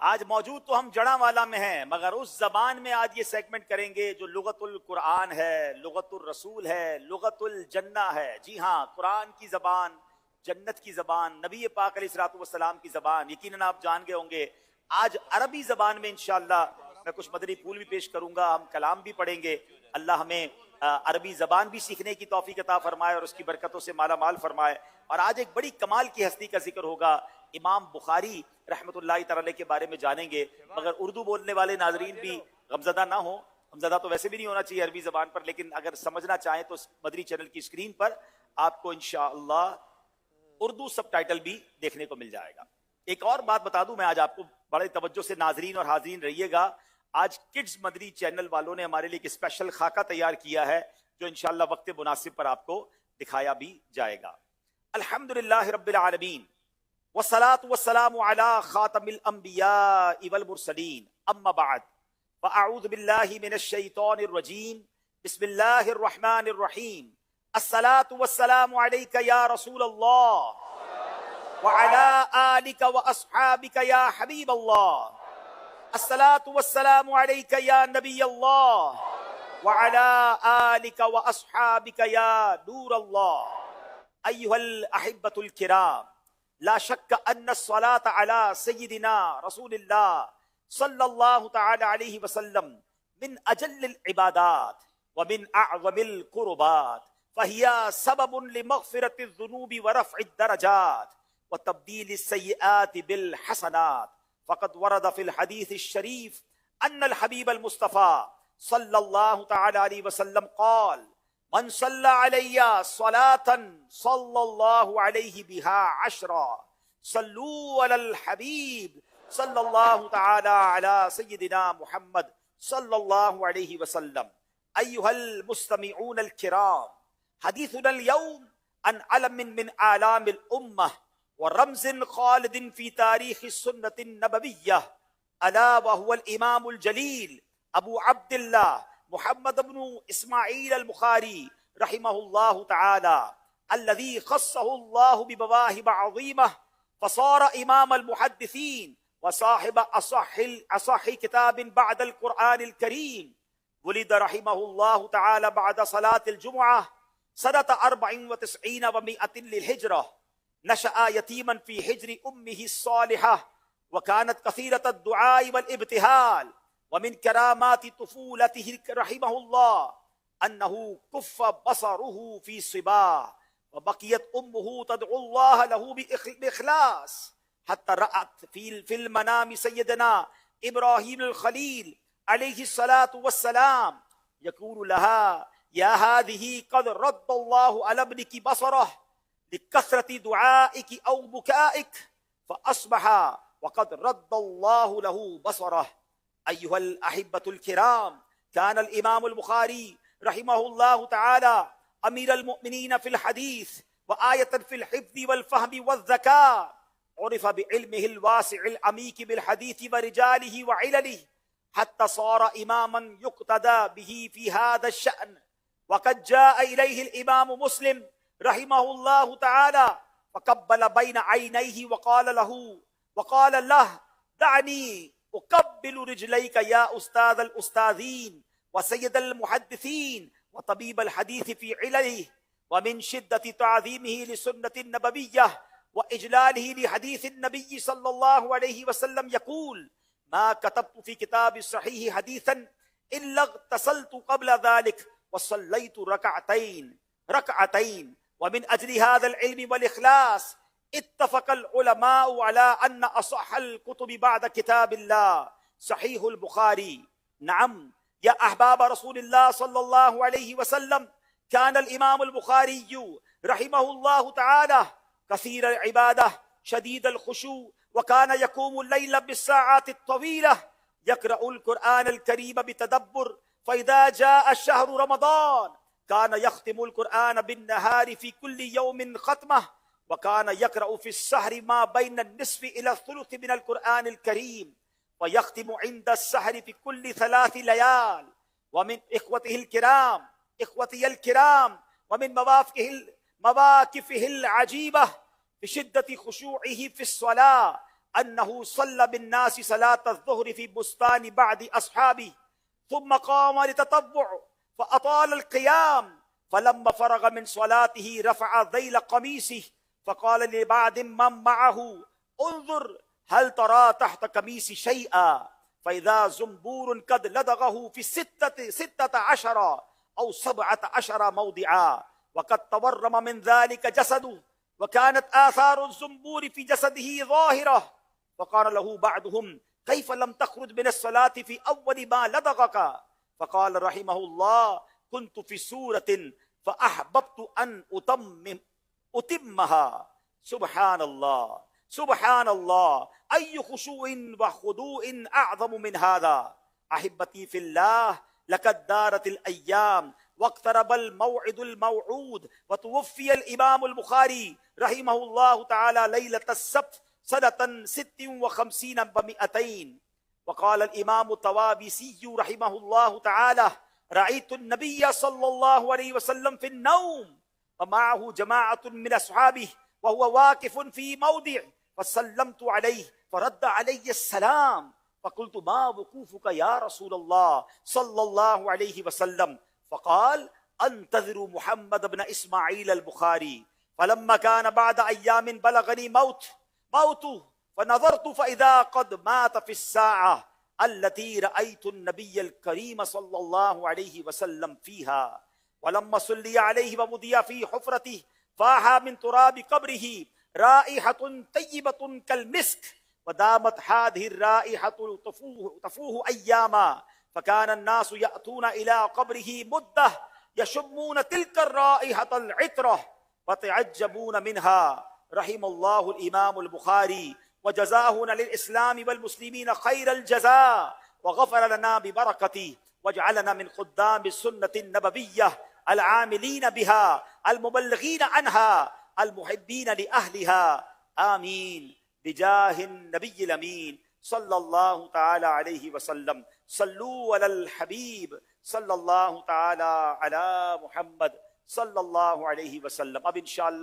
आज मौजूद तो हम जड़ावाला में हैं, मगर उस जबान में आज ये सेगमेंट करेंगे जो लुगतुल कुरान है, लुगतुल रसूल है, लुगतुल जन्ना है। जी हाँ, कुरान की जबान, जन्नत की जबान, नबी पाक अलैहिस्सलातु वस्सलाम की जबान। यकीनन आप जान गए होंगे आज अरबी जबान में इंशाअल्लाह मैं कुछ मदनी फूल भी पेश करूंगा, हम कलाम भी पढ़ेंगे। अल्लाह हमें अरबी जबान भी सीखने की तौफीक अता फरमाए और उसकी बरकतों से माला माल फरमाए। और आज एक बड़ी कमाल की हस्ती का जिक्र होगा, इमाम बुखारी रहमतुल्लाहि तआला के बारे में जानेंगे। मगर उर्दू बोलने वाले नाजरीन भी गमजदा ना हो, गमजदा तो वैसे भी नहीं होना चाहिए अरबी जबान पर, लेकिन अगर समझना चाहें तो मदनी चैनल की स्क्रीन पर आपको इंशाअल्लाह उर्दू सबटाइटल भी देखने को मिल जाएगा। एक और बात बता दूं मैं आज आपको, बड़े तवज्जो से नाजरीन और हाजरीन रहिएगा। आज किड्स मदनी चैनल वालों ने हमारे लिए एक स्पेशल खाका तैयार किया है जो इंशाअल्लाह वक्त मुनासिब पर आपको दिखाया भी जाएगा। अल्हम्दुलिल्लाह रब्बिल आलमीन वस्सलातु वस्सलामु अला खातमिल अंबिया वल मुरसलीन, अम्मा बाद, फअऊज़ु बिल्लाहि मिनश शैतानिर रजीम, बिस्मिल्लाहिर रहमानिर रहीम, अस्सलातु वस्सलामु अलैका या रसूल अल्लाह व अला आलिका व अस्हाबिका या हबीब अल्लाह, अस्सलातु वस्सलामु अलैका या नबी अल्लाह व अला आलिका व अस्हाबिका या नूर अल्लाह। अय्युहल अहिब्बतुल किराम, ला शक्क अन्न अस्सलात अला सय्यिदिना रसूलिल्लाह सल्लल्लाहु तआला अलैहि वसल्लम मिन अजल्लिल इबादात व मिन अअज़मिल कुर्बात, फहिया सबबुन लिमग़फ़िरतिज़ ज़ुनूबि व रफ़इद दरजात व तब्दीलिस सय्यिआति बिल हसनात। फ़क़द वरद फ़िल हदीसिश शरीफ अन्नल हबीबल मुस्तफ़ा सल्लल्लाहु तआला अलैहि वसल्लम क़ाल, मन सल्ला अलैया सलातन सल्लल्लाहु अलैहि बिहा अशरा, सल्लू अलल हबीब सल्लल्लाहु तआला अला सय्यिदिना मुहम्मद सल्लल्लाहु अलैहि वसल्लम। अय्युहल मुस्तमिऊन अल किराम, हदीथुना अल यौम अन अलमिन मिन आलामिल उम्मह व रमज़िन खालिदिन फी तारीख़ि सुन्नतिन नबविय्यह, अला व हुवल इमामुल जलील अबू अब्दिल्लाह मुहम्मद इब्न इस्माईल अल बुखारी रहिमहुल्लाहु तआला, अल्लज़ी ख़स्सहुल्लाहु बिमवाहिब अज़ीमह फ़सार इमाम अल मुहद्दिसीन व साहिब असह्हि किताबिन बअदल कुरआनिल करीम। वुलिद रहिमहुल्लाहु तआला बअद सलातिल जुमुअह सनत 94 व 100 लिल-हिज्रा, नशअ यतीमन फी हिज्रि उम्मिहि सालिहह व कानत कसीरतद दुआ वल इब्तिहाल। व मिन करामाति तुफूलतिहि रहिमहुल्लाह अन्नहु कुफ्फ बसरुहु फी सिबाह व बकियत उम्मुहु तदउल्लाह लहू बिइखलास हत्ता रअत फिल मनामी सय्यदना इब्राहीम अल खलील अलैहि सलातु वस्सलाम यक़ूलु लहा या हादिही क़द रद्दल्लाहु अला इब्निकी बसरह लिकसरति दुआइकी औ बुकाइक फ़अस्बहा व क़द रद्दल्लाहु लहू बसरह। अय्युहल अहिब्बतुल किराम, कान अल इमामुल बुखारी रहिमहुल्लाहु तआला अमीरुल मुमिनीन फिल हदीस व आयतन फिल हिफ्ज़ वल फ़हमी वज़ ज़का, उरिफ़ बिइल्मिहिल वासिइल अमीक बिल हदीस व रिजालिही व इललिही हत्ता सार इमामन युक़्तदा बिही फी हाज़ा अश-शअन। व क़द जाअ इलैहि अल इमाम मुस्लिम रहिमहुल्लाहु तआला फ़क़ब्बल बैन ऐनैहि व क़ाल लहु दअनी उक़ब्बिलु रिजलैका या उस्ताद अल उस्तादीन व सय्यद अल मुहद्दिसीन व तबीब अल हदीस फी इललिही व मिन शिद्दति तअज़ीमिही लिसुन्नति नबविय्यह व इजलालिही लिहदीस नबी सल्लल्लाहु अलैहि वसल्लम यक़ूल, मा कतब्तु फी किताबि सहीह हदीसन इल्ला इग़्तसलतु क़ब्ल ज़ालिक व सल्लैतु रकअतैन व मिन अजली हाज़ल इल्मि वल इख़लास इत्तफ़क़ल उलमाउ अला अन्न असह्हल कुतुबि बअद किताबिल्लाह सहीहुल बुखारी। नअम या अहबाब रसूलिल्लाह सल्लल्लाहु अलैहि वसल्लम, कानल इमामुल बुखारी रहिमहुल्लाहु तआला कसीरल इबादह शदीदल खुशू व कान यक़ूमुल लैल बिस्साआति त्तवीला यक़रउल कुरआनल करीम बितदब्बुर, फ़इज़ा जाअ शहरु रमज़ान कान यख़्तिमुल कुरआन बिन्नहारि फ़ी कुल्लि यौमिन ख़त्मह व कान यक़रउ फ़िस्सहरि मा बैन निस्फ़ि इला सुलुस मिनल कुरआनिल करीम व यख़्तिमु इंदा सहरि फ़ी कुल्लि सलासि लयाल। व मिन इख़्वतिहिल किराम व मिन मवाक़िफ़िहिल अजीबह बिशिद्दति खुशूइही फ़िस्सलाह अन्नहु सल्ला बिन्नासि सलात अज़्ज़ुहरि फी बुस्तानि बअदि अस्हाबी थुम्मा क़ाम लिततव्वुअ फ़अताल अल-क़ियाम फलम्मा फ़रग़ मिन सलातिही रफ़अ ज़ैल क़मीसिही फ़क़ाल लिबअदि मन मअहु उन्ज़ुर हल तरा तहत कमीसी शैआ फ़इज़ा ज़ुम्बूरुन क़द लदग़हु फ़ी सित्तत अशरा औ सबअत अशरा मौदिआ वक़द तवर्रम मिन ज़ालिका जसदुहु वकानत आसारु ज़ुम्बूरि फ़ी जसदिही ज़ाहिरा फ़क़ाल लहू बअदुहुम कैफ़ लम तख़रुज मिन अस्सलाति फ़ी अव्वलि मा लदग़का फ़क़ाल रहिमहुल्लाह कुन्तु फ़ी सूरतिन फ़अहबब्तु अन उतिम्महा। सुब्हानल्लाह सुब्हानल्लाह अय्यु खुशूइन व खुदूइन अअज़मु मिन हाज़ा। अहिब्बती फ़िल्लाह लक़द दारतिल अय्याम वक़्तरबल मौइदुल मौऊद व तुवफ़्फ़ियल इमामुल बुखारी रहिमहुल्लाहु तआला लैलतस सब्त सनतन 56 व 200 वक़ाल अल इमाम तवाबिसी रहिमहुल्लाहु तआला रअयतु नबिय्य सल्लल्लाहु अलैहि वसल्लम फ़िन नौम व मअहु जमाअतुन मिन अस्हाबिही व हुवा वाक़िफ़ुन फ़ी मौदिअ फ़सल्लमतु अलैहि फ़रद्द अलैहि अस्सलाम फ़क़ुल्तु मा वक़ूफ़ुका या रसूलल्लाह सल्लल्लाहु अलैहि वसल्लम फ़क़ाल अंतज़िरु मुहम्मद इब्न इस्माईल अल बुखारी फ़लम्मा कान बअद अय्यामिन बलगनी मौतुहु फ़नज़रतु फ़इज़ा क़द मात फ़िस्साअह अल्लती रअयतु नबिय्यल करीम सल्लल्लाहु अलैहि वसल्लम फ़ीहा वलम्मा सुल्लिया अलैहि व वुदिया फ़ी हुफ़रतिही फ़ाहा मिन तुराबि क़ब्रिही राइहतुन तय्यिबतुन कल मिस्क वदामत हादिहि राइहतु तफ़ूहु अय्यामा फ़कान अन्नासु यअतूना इला क़ब्रिही मुद्दह यशुम्मून तिल्का राइहतल इत्रह वतअज्जबून मिन्हा। रहिमल्लाहुल इमामुल बुखारी व जज़ाहुना लिल इस्लामी वल मुस्लिमीन खैरल जज़ा व गफ़र लना बिबरकतिही वजअलना मिन ख़ुद्दामिस सुन्नतिन नबविय्यह अल आमिलीन बिहा अल मुबल्लिगीन अन्हा अल मुहिब्बीन लि अहलिहा आमीन बिजाहिन नबिय्यिल अमीन सल्लल्लाहु तआला अलैहि वसल्लम। सल्लू अलल हबीब सल्लल्लाहु तआला अला मुहम्मद सल्लल्लाहु अलैहि वसल्लम। अब इंशाअल्लाह